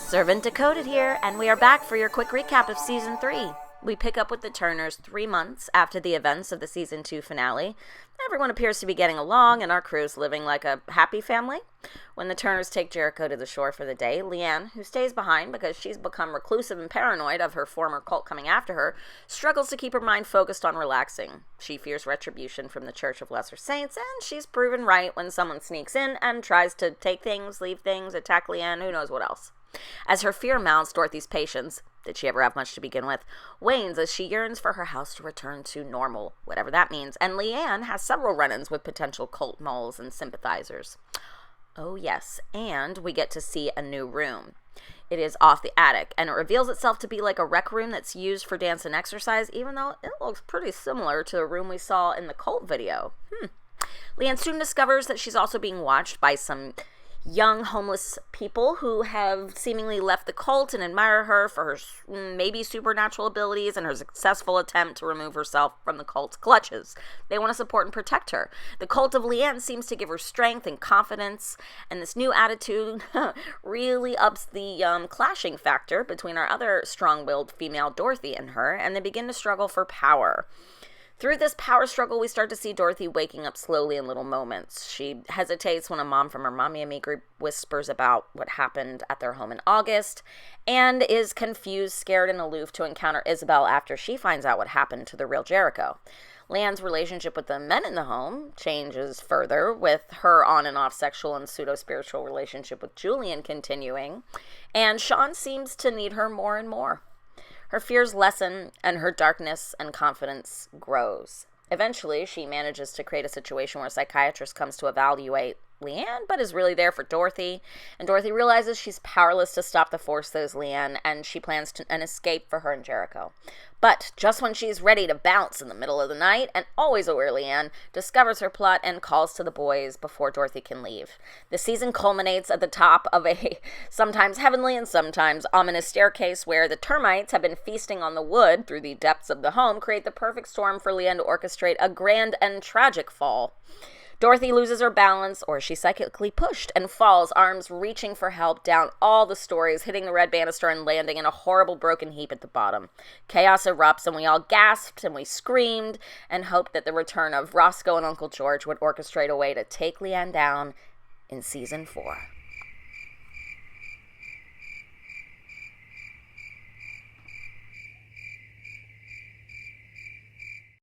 Servant Decoded here, and we are back for your quick recap of Season 3. We pick up with the Turners 3 months after the events of the Season 2 finale. Everyone appears to be getting along, and our crew's living like a happy family. When the Turners take Jericho to the shore for the day, Leanne, who stays behind because she's become reclusive and paranoid of her former cult coming after her, struggles to keep her mind focused on relaxing. She fears retribution from the Church of Lesser Saints, and she's proven right when someone sneaks in and tries to take things, leave things, attack Leanne, who knows what else. As her fear mounts, Dorothy's patience, did she ever have much to begin with, wanes as she yearns for her house to return to normal, whatever that means, and Leanne has several run-ins with potential cult moles and sympathizers. Oh yes, and we get to see a new room. It is off the attic, and it reveals itself to be like a rec room that's used for dance and exercise, even though it looks pretty similar to the room we saw in the cult video. Leanne soon discovers that she's also being watched by some young homeless people who have seemingly left the cult and admire her for her maybe supernatural abilities and her successful attempt to remove herself from the cult's clutches. They want to support and protect her. The cult of Leanne seems to give her strength and confidence, and this new attitude really ups the clashing factor between our other strong-willed female Dorothy and her, and they begin to struggle for power. Through this power struggle, we start to see Dorothy waking up slowly in little moments. She hesitates when a mom from her Mommy and Me group whispers about what happened at their home in August, and is confused, scared, and aloof to encounter Isabel after she finds out what happened to the real Jericho. Leanne's relationship with the men in the home changes further, with her on and off sexual and pseudo-spiritual relationship with Julian continuing, and Sean seems to need her more and more. Her fears lessen, and her darkness and confidence grows. Eventually, she manages to create a situation where a psychiatrist comes to evaluate Leanne, but is really there for Dorothy. And Dorothy realizes she's powerless to stop the force that is Leanne, and she plans an escape for her and Jericho. But just when she's ready to bounce in the middle of the night, an always aware Leanne discovers her plot and calls to the boys before Dorothy can leave. The season culminates at the top of a sometimes heavenly and sometimes ominous staircase where the termites have been feasting on the wood through the depths of the home, create the perfect storm for Leanne to orchestrate a grand and tragic fall. Dorothy loses her balance, or she's psychically pushed and falls, arms reaching for help down all the stories, hitting the red banister and landing in a horrible broken heap at the bottom. Chaos erupts, and we all gasped and we screamed and hoped that the return of Roscoe and Uncle George would orchestrate a way to take Leanne down in Season 4.